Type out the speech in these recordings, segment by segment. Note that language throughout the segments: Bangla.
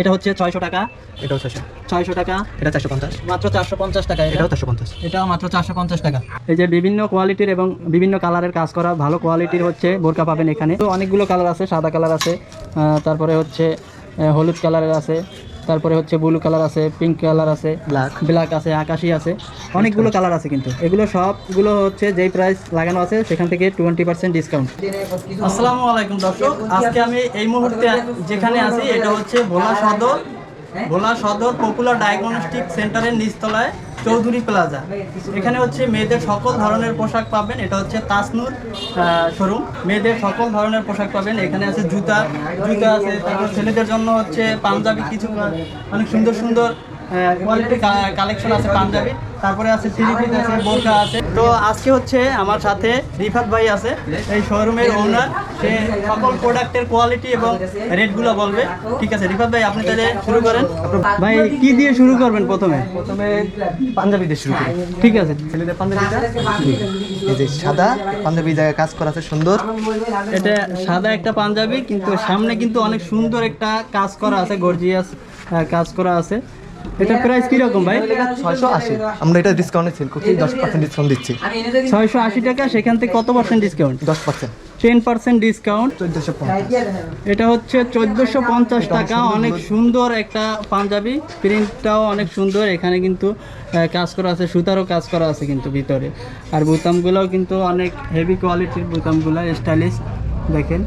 এটা হচ্ছে 600 টাকা, এটাও 600, 600 টাকা, এটা 450, মাত্র 450 টাকা, এটাও 450, এটাও মাত্র 450 টাকা। এই যে বিভিন্ন কোয়ালিটির এবং বিভিন্ন কালারের কাজ করা ভালো কোয়ালিটির হচ্ছে বোরকা পাবেন এখানে। তো অনেকগুলো কালার আছে, সাদা কালার আছে, তারপরে হচ্ছে হলুদ কালারের আছে, তারপরে হচ্ছে ব্লু কালার আছে, পিঙ্ক কালার আছে, ব্ল্যাক আছে, আকাশি আছে, অনেকগুলো কালার আছে। কিন্তু এগুলো সবগুলো হচ্ছে যেই প্রাইস লাগানো আছে সেখান থেকে 20% ডিসকাউন্ট। আসসালামু আলাইকুম দর্শক, আজকে আমি এই মুহূর্তে যেখানে আছি এটা হচ্ছে ভোলা সদর পপুলার ডায়াগনস্টিক সেন্টারের নিচতলায় চৌধুরী প্লাজা। এখানে হচ্ছে মেয়েদের সকল ধরনের পোশাক পাবেন। এটা হচ্ছে তাসনুর শোরুম, মেয়েদের সকল ধরনের পোশাক পাবেন। এখানে আছে জুতা আছে, তারপর ছেলেদের জন্য হচ্ছে পাঞ্জাবি, কিছু অনেক সুন্দর সুন্দর কোয়ালিটি কালেকশন আছে পাঞ্জাবি, তারপরে আছে থ্রি পিস আছে, বোরকা আছে। তো আজকে হচ্ছে আমার সাথে রিফাত ভাই আছে, এই শোরুমের ওনার। সে সকল প্রোডাক্টের কোয়ালিটি এবং রেটগুলো বলবে। ঠিক আছে রিফাত ভাই, আপনি তাহলে শুরু করেন। ভাই কি দিয়ে শুরু করবেন? প্রথমে পাঞ্জাবি দিয়ে শুরু করি। ঠিক আছে, ছেলেদের পাঞ্জাবিটা এই যে সাদা পাঞ্জাবি, জায়গায় কাজ করা আছে সুন্দর। এটা সাদা একটা পাঞ্জাবি, কিন্তু সামনে কিন্তু অনেক সুন্দর একটা কাজ করা আছে, গর্জিয়াস কাজ করা আছে। এটা প্রাইস কি রকম ভাই? 680, আমরা এটা ডিসকাউন্টে সেল করছি, 10% ডিসকাউন্ট দিচ্ছি। 680 টাকা, সেখান থেকে কত পার্সেন্ট ডিসকাউন্ট? 10%, 10% ডিসকাউন্ট। 1450, এটা হচ্ছে 1450 টাকা। অনেক সুন্দর একটা পাঞ্জাবি, প্রিন্টটাও অনেক সুন্দর। এখানে কিন্তু কাজ করা আছে, সুতারও কাজ করা আছে কিন্তু ভিতরে। আর বোতামগুলোও কিন্তু অনেক হেভি কোয়ালিটির বোতামগুলো, স্টাইলিশ দেখেন।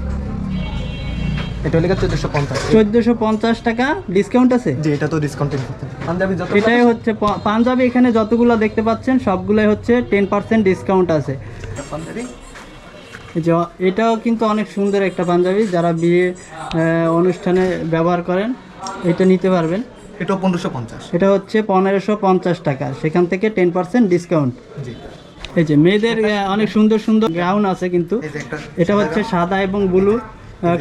এটা হলে 1450, 1450 টাকা ডিসকাউন্ট আছে। যে এটা তো ডিসকাউন্ট পাঞ্জাবি যত এটাই হচ্ছে পাঞ্জাবি। এখানে যতগুলো দেখতে পাচ্ছেন সবগুলোই হচ্ছে 10% ডিসকাউন্ট আছে। পাঞ্জাবি এই যে এটাও কিন্তু অনেক সুন্দর একটা পাঞ্জাবি, যারা বিয়ে অনুষ্ঠানে ব্যবহার করেন এটা নিতে পারবেন। এটাও 1550, এটা হচ্ছে 1550 টাকা, সেখান থেকে 10% ডিসকাউন্ট। জি। এই যে মেয়েদের অনেক সুন্দর সুন্দর গাউন আছে কিন্তু। এই যে একটা এটা হচ্ছে সাদা এবং ব্লু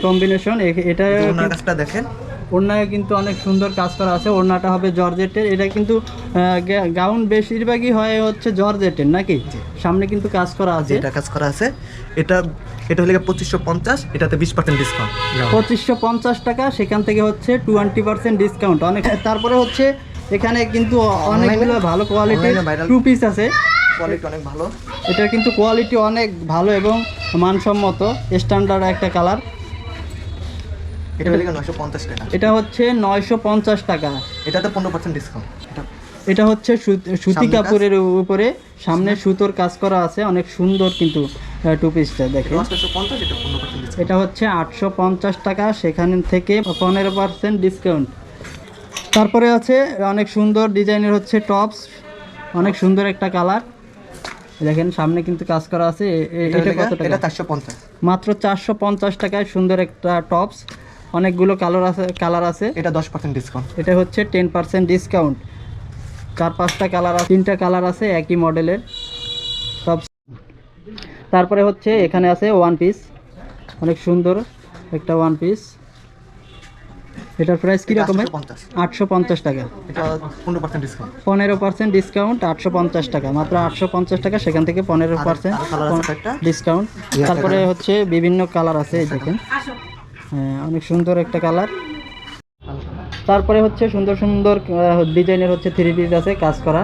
কম্বিনেশন। এটা কাজটা দেখেন, ওড়নায় কিন্তু অনেক সুন্দর কাজ করা আছে। ওড়নাটা হবে জর্জেটের। এটা কিন্তু গাউন বেশিরভাগই হয় হচ্ছে জর্জেটের নাকি? সামনে কিন্তু কাজ করা আছে, এটা কাজ করা আছে। এটা হলে 2550, এটাতে 20% ডিসকাউন্ট। 2550 টাকা, সেখান থেকে হচ্ছে 20% ডিসকাউন্ট। অনেক। তারপরে হচ্ছে এখানে কিন্তু অনেকগুলো ভালো কোয়ালিটির টু পিস আছে। কোয়ালিটি অনেক ভালো। এটা কিন্তু কোয়ালিটি অনেক ভালো এবং মানসম্মত, স্ট্যান্ডার্ড একটা কালার। এটা হলে 950 টাকা, এটা হচ্ছে 950 টাকা, এটাতে 15% ডিসকাউন্ট। এটা হচ্ছে সুতি কাপড়ের উপরে সামনে সুতোর কাজ করা আছে, অনেক সুন্দর কিন্তু টু পিসটা দেখেন। 850, এটা 15% ডিসকাউন্ট। এটা হচ্ছে 850 টাকা, সেখান থেকে 15% ডিসকাউন্ট। তারপরে আছে অনেক সুন্দর ডিজাইনের হচ্ছে টপস, অনেক সুন্দর একটা কালার দেখেন, সামনে কিন্তু কাজ করা আছে। এটা কত টাকা? এটা 450, মাত্র 450 টাকায় সুন্দর একটা টপস, অনেকগুলো কালার আছে। এটা 10% ডিসকাউন্ট। এটা হচ্ছে 10% ডিসকাউন্ট। 4-5টা কালার আছে, 3টা কালার আছে একই মডেলের টপস। তারপরে হচ্ছে এখানে আছে ওয়ান পিস, অনেক সুন্দর একটা ওয়ান পিস। এটার প্রাইস কি রকম? 850 টাকা, এটা 15% ডিসকাউন্ট। 15% ডিসকাউন্ট, 850 টাকা, মাত্র 850 টাকা, সেখান থেকে 15% ডিসকাউন্ট। তারপরে হচ্ছে বিভিন্ন কালার আছে, এই দেখেন। হ্যাঁ, অনেক সুন্দর একটা কালার। তারপরে হচ্ছে সুন্দর সুন্দর ডিজাইনের হচ্ছে থ্রি পিস আছে, কাজ করা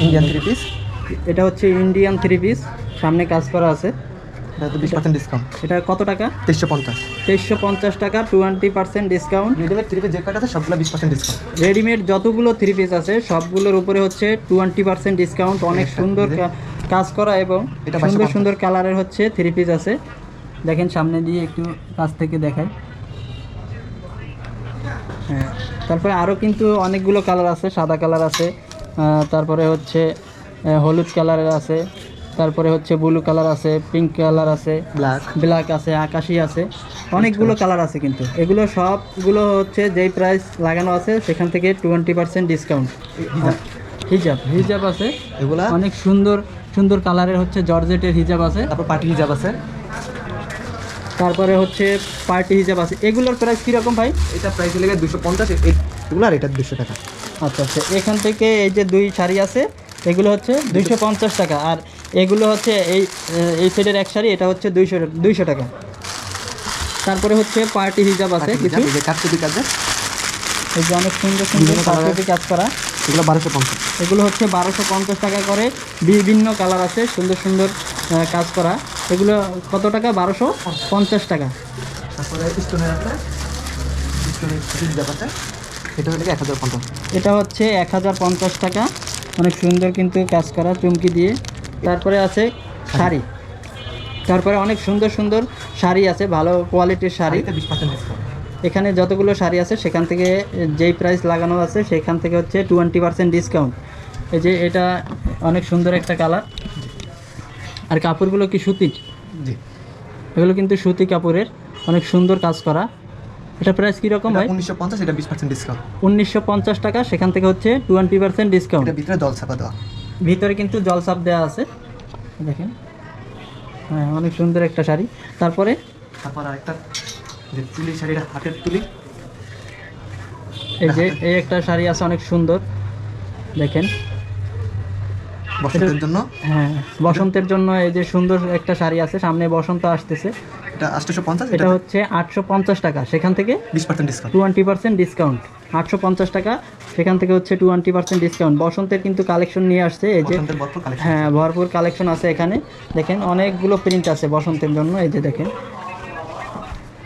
ইন্ডিয়ান থ্রি পিস। এটা হচ্ছে ইন্ডিয়ান থ্রি পিস, সামনে কাজ করা আছে। এটা 20% ডিসকাউন্ট। এটা কত টাকা? 2350, 2350 টাকা, 20% ডিসকাউন্ট। রেডিমেড থ্রি পিস যে কয়টা আছে সবগুলো 20% ডিসকাউন্ট। রেডিমেড যতগুলো থ্রি পিস আছে সবগুলোর উপরে হচ্ছে 20% ডিসকাউন্ট। অনেক সুন্দর কাজ করা এবং সুন্দর সুন্দর কালারের হচ্ছে থ্রি পিস আছে। দেখেন সামনে দিয়ে একটু কাছ থেকে দেখাই। হ্যাঁ, তারপরে আরও কিন্তু অনেকগুলো কালার আছে, সাদা কালার আছে, তারপরে হচ্ছে হলুদ কালারের আছে, তারপরে হচ্ছে ব্লু কালার আছে, পিঙ্ক কালার আছে, ব্ল্যাক আছে, আকাশি আছে, অনেকগুলো কালার আছে। কিন্তু এগুলো সবগুলো হচ্ছে যেই প্রাইস লাগানো আছে সেখান থেকে 20% ডিসকাউন্ট। হিজাব আছে, এগুলা অনেক সুন্দর সুন্দর কালারের হচ্ছে জর্জেটের হিজাব আছে। তারপর পার্টি হিজাব আছে। তারপরে হচ্ছে পার্টি হিজাব আছে। এগুলোর প্রাইস কীরকম ভাই? এটা প্রাইস লেগে 250, এগুলো আর এটা 200 টাকা। আচ্ছা আচ্ছা, এখান থেকে এই যে দুই শাড়ি আছে এগুলো হচ্ছে 250 টাকা, আর এগুলো হচ্ছে এই সাইডের এক শাড়ি, এটা হচ্ছে 200 টাকা। তারপরে হচ্ছে পার্টি হিজাব আছে কিছু, এই যে অনেক সুন্দর সুন্দর বিভিন্ন colour কারচুপি কাজ করা, এগুলো 1250। এগুলো হচ্ছে 1250 টাকা করে। বিভিন্ন কালার আছে, সুন্দর সুন্দর কাজ করা। এগুলো কত টাকা? 1250 টাকা। তারপরে স্টোনের আছে, স্টোনের হিজাব আছে, এটা হলো 1050। এটা হচ্ছে 1050 টাকা। অনেক সুন্দর কিন্তু কাজ করা চুমকি দিয়ে। তারপরে আছে শাড়ি, তারপরে অনেক সুন্দর সুন্দর শাড়ি আছে, ভালো কোয়ালিটির শাড়ি। শাড়িতে 20% ডিসকাউন্ট। এখানে যতগুলো শাড়ি আছে সেখান থেকে যেই প্রাইস লাগানো আছে সেখান থেকে হচ্ছে 20% ডিসকাউন্ট। এই যে এটা অনেক সুন্দর একটা কালার। আর কাপড়গুলো কি সুতির? জি, এগুলো কিন্তু সুতি কাপড়ের, অনেক সুন্দর কাজ করা। এটা প্রাইস কীরকম এটা ভাই? 1950, এটা 20% ডিসকাউন্ট। 1950 টাকা, সেখান থেকে হচ্ছে 20% ডিসকাউন্ট। এটা ভিতরে জল ছাপা দেওয়া। ভিতরে কিন্তু জলসাপ দেওয়া আছে, দেখেন। হ্যাঁ, অনেক সুন্দর একটা শাড়ি। তারপরে তারপর আরেকটা যে তুলি শাড়িটা, হাতের তুলি। এই যে এই একটা শাড়ি আছে অনেক সুন্দর, দেখেন। বসন্তের জন্য হ্যাঁ, বসন্তের জন্য এই যে সুন্দর একটা শাড়ি আছে, সামনে বসন্ত আসতেছে। এটা 850, এটা হচ্ছে 850 টাকা, সেখান থেকে 20% ডিসকাউন্ট। 20% ডিসকাউন্ট। 850 টাকা, সেখান থেকে হচ্ছে 20% ডিসকাউন্ট। বসন্তের কিন্তু কালেকশন নিয়ে আসছে, এই যে বসন্তের ভরপুর কালেকশন। হ্যাঁ, ভরপুর কালেকশন আছে এখানে। দেখেন অনেকগুলো প্রিন্ট আছে বসন্তের জন্য। এই যে দেখেন,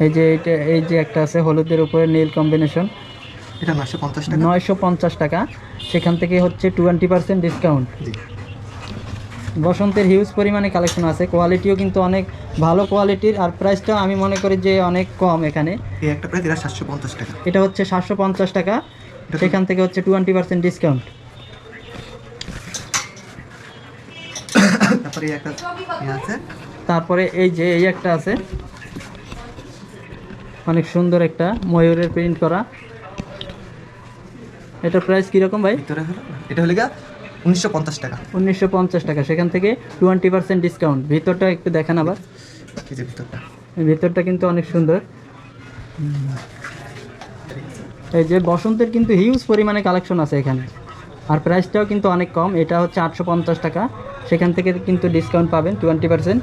এই যে এটা, এই যে একটা আছে হলুদের উপরে নীল কম্বিনেশন, এটা 950 টাকা। 950 টাকা, সেখান থেকে হচ্ছে 20% ডিসকাউন্ট। জি, বসন্তের হিউজ পরিমাণে কালেকশন আছে, কোয়ালিটিও কিন্তু অনেক ভালো কোয়ালিটির। আর প্রাইসটাও আমি মনে করি যে অনেক কম এখানে। এই একটা প্রাইস এটা 750 টাকা। এটা হচ্ছে 750 টাকা, সেখান থেকে হচ্ছে 20% ডিসকাউন্ট। তারপরে এই একটা আছে, তারপরে এই যে এই একটা আছে, অনেক সুন্দর একটা ময়ূরের প্রিন্ট করা। এটার প্রাইস কীরকম ভাই? ভিতরে হলো, এটা হলো 1950 টাকা। 1950 টাকা, সেখান থেকে 20% ডিসকাউন্ট। ভিতরটা একটু দেখেন আবার, এই যে ভিতরটা, এই ভিতরটা কিন্তু অনেক সুন্দর। এই যে বসন্তের কিন্তু হিউজ পরিমাণে কালেকশন আছে এখানে, আর প্রাইসটাও কিন্তু অনেক কম। এটা হচ্ছে 850 টাকা, সেখান থেকে কিন্তু ডিসকাউন্ট পাবেন 20%।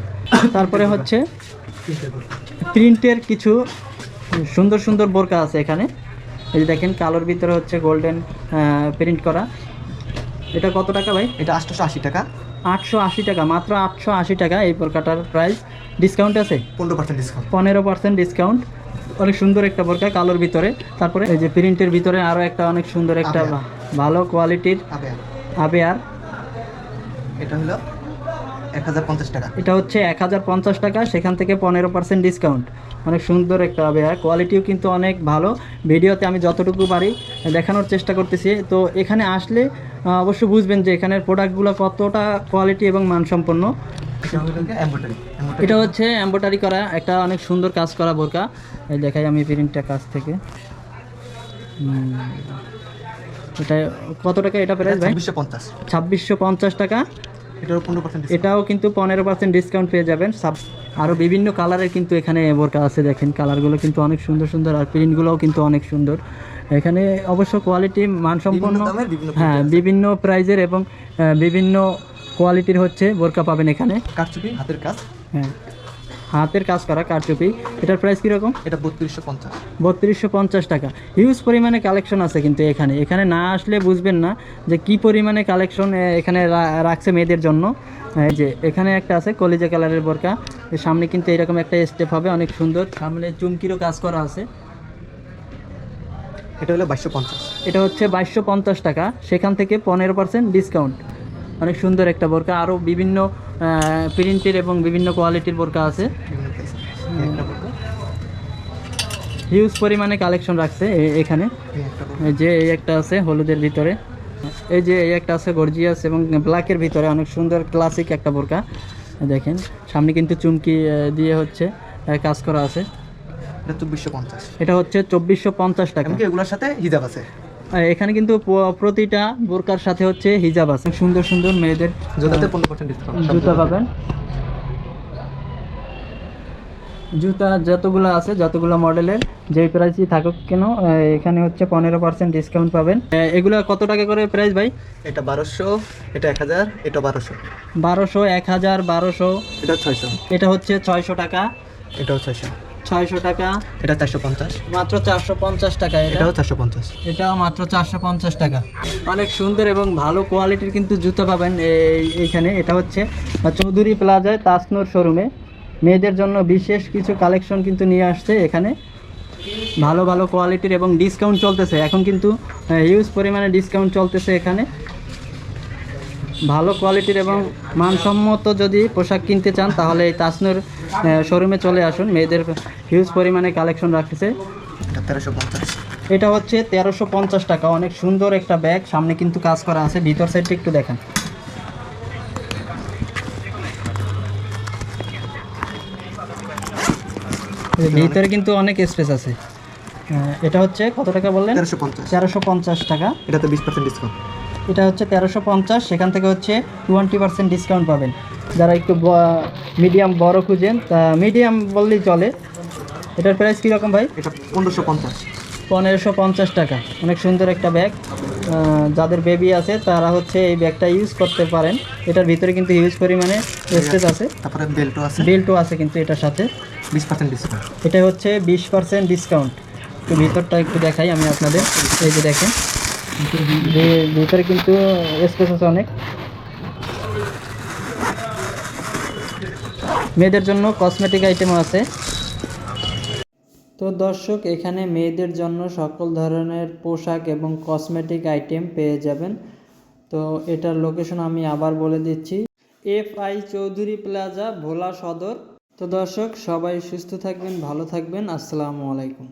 তারপরে হচ্ছে প্রিন্টের কিছু সুন্দর সুন্দর বোরকা আছে এখানে। এই যে দেখেন, কালোর ভিতরে হচ্ছে গোল্ডেন প্রিন্ট করা। এটা কত টাকা ভাই? এটা 880 টাকা। 880 টাকা, মাত্র 880 টাকা এই বোরকাটার প্রাইস। ডিসকাউন্ট আছে 15% ডিসকাউন্ট। 15% ডিসকাউন্ট। অনেক সুন্দর একটা বোরকা কালোর ভিতরে। তারপরে এই যে প্রিন্টের ভিতরে আরও একটা অনেক সুন্দর একটা আবেয়া। ভালো কোয়ালিটির আবেয়া, আবেয়ার। এটা হলো 1050 টাকা। এটা হচ্ছে 1050 টাকা, সেখান থেকে 15% ডিসকাউন্ট। অনেক সুন্দর একটা আবেয়ার, কোয়ালিটিও কিন্তু অনেক ভালো। ভিডিওতে আমি যতটুকু পারি দেখানোর চেষ্টা করতেছি। তো এখানে আসলে অবশ্যই বুঝবেন যে এখানের প্রোডাক্টগুলো কতটা কোয়ালিটি এবং মানসম্পন্ন। এটা হলো এমব্রয়ডারি। এটা হচ্ছে এমব্রয়ডারি করা একটা অনেক সুন্দর কাজ করা বোরকা। এই দেখাই আমি প্রিন্টটা কাছ থেকে। এটা কত টাকা? এটা প্রাইস ভাই 2650। 2650 টাকা। এটারও 15% ডিসকাউন্ট। এটাও কিন্তু 15% ডিসকাউন্ট পেয়ে যাবেন। আরও বিভিন্ন কালারের কিন্তু এখানে বোরকা আছে, দেখেন কালারগুলো কিন্তু অনেক সুন্দর সুন্দর, আর প্রিন্টগুলোও কিন্তু অনেক সুন্দর। এখানে অবশ্য কোয়ালিটি মানসম্পন্ন, বিভিন্ন দামের বিভিন্ন হ্যাঁ, বিভিন্ন প্রাইজের এবং বিভিন্ন কোয়ালিটির হচ্ছে বোরকা পাবেন এখানে। কারচুপি, হাতের কাজ। হ্যাঁ, হাতের কাজ করা কারচুপি। এটার প্রাইস কীরকম? এটা 3250। 3250 টাকা। হিউজ পরিমাণে কালেকশন আছে কিন্তু এখানে। এখানে না আসলে বুঝবেন না যে কি পরিমাণে কালেকশন এখানে রাখছে মেয়েদের জন্য। এই যে এখানে একটা আছে কলিজা কালারের বোরকা, এর সামনে কিন্তু এরকম একটা স্টেপ হবে, অনেক সুন্দর। সামনে চুমকিরও কাজ করা আছে। এটা হলো 2250। এটা হচ্ছে 2250 টাকা, সেখান থেকে 15% ডিসকাউন্ট। অনেক সুন্দর একটা বোরকা। আরও বিভিন্ন প্রিন্টের এবং বিভিন্ন কোয়ালিটির বোরকা আছে। বিভিন্ন প্রাইস। একটা বোরকা, হিউজ পরিমাণে কালেকশন রাখছে এখানে। এই একটা বোরকা। এই যে এই একটা আছে হলুদের ভিতরে, এই যে এই একটা আছে গর্জিয়াস এবং ব্ল্যাকের ভিতরে, অনেক সুন্দর ক্লাসিক একটা বোরকা। দেখেন সামনে কিন্তু চুমকি দিয়ে হচ্ছে কাজ করা আছে। এটা 2450। এটা হচ্ছে 2450 টাকা। এমনকি এগুলোর সাথে হিজাব আছে। এখানে কিন্তু প্রতিটা বোরকার সাথে হচ্ছে হিজাব আছে। সুন্দর সুন্দর মেয়েদের জুতাতে 15% ডিসকাউন্ট। জুতা পাবেন। জুতা যতগুলো আছে, যতগুলো মডেলের যেই প্রাইসই থাকুক কেন, এখানে হচ্ছে 15% ডিসকাউন্ট পাবেন। এগুলো কত টাকা করে প্রাইস ভাই? এটা 1200, এটা 1000, এটা 1200। 1200, 1000, 1200। এটা 600, এটা হচ্ছে 600 টাকা। এটাও 600। 600 টাকা, এটা 450, মাত্র 450 টাকা। এটাও 450। এটাও মাত্র 450 টাকা। অনেক সুন্দর এবং ভালো কোয়ালিটির কিন্তু জুতো পাবেন এইখানে। এটা হচ্ছে চৌধুরী প্লাজায় তাসনুর শোরুমে মেয়েদের জন্য বিশেষ কিছু কালেকশন কিন্তু নিয়ে আসছে এখানে। ভালো ভালো কোয়ালিটির এবং ডিসকাউন্ট চলতেছে এখন কিন্তু, হিউজ পরিমাণে ডিসকাউন্ট চলতেছে এখানে। ভালো কোয়ালিটির এবং মানসম্মত যদি পোশাক কিনতে চান তাহলে এই তাসনুর শোরুমে চলে আসুন। মেয়েদের হিউজ পরিমাণে কালেকশন রাখতেছে। এটা 1350। এটা হচ্ছে 1350 টাকা। অনেক সুন্দর একটা ব্যাগ, সামনে কিন্তু কাজ করা আছে। ভিতর সাইডটা একটু দেখেন। ভিতরে কিন্তু অনেক স্পেস আছে। এটা হচ্ছে কত টাকা বললেন? 1350। 1350 টাকা। এটাতে 20% ডিসকাউন্ট। এটা হচ্ছে 1350, সেখান থেকে হচ্ছে 20% ডিসকাউন্ট পাবেন। যারা একটু মিডিয়াম বড় খুঁজেন, তা মিডিয়াম বললেই চলে। এটার প্রাইস কীরকম ভাই? এটা 1550। 1550 টাকা। অনেক সুন্দর একটা ব্যাগ। যাদের বেবি আছে তারা হচ্ছে এই ব্যাগটা ইউজ করতে পারেন। এটার ভিতরে কিন্তু হিউজ পরিমাণে স্পেস আছে। তারপরে বেল্টও আছে। বেল্টও আছে কিন্তু এটার সাথে। 20% ডিসকাউন্ট। এটা হচ্ছে 20% ডিসকাউন্ট। একটু ভিতরটা একটু দেখাই আমি আপনাদের। এই যে দেখেন, ভিতরে কিন্তু স্পেস আছে অনেক। মেয়েদের জন্য কসমেটিক আইটেমও আছে। তো দর্শক, এখানে মেয়েদের জন্য সকল ধরনের পোশাক এবং কসমেটিক আইটেম পেয়ে যাবেন। তো এটার লোকেশন আমি আবার বলে দিচ্ছি, FI চৌধুরী প্লাজা, ভোলা সদর। তো দর্শক, সবাই সুস্থ থাকবেন, ভালো থাকবেন। আসসালামু আলাইকুম।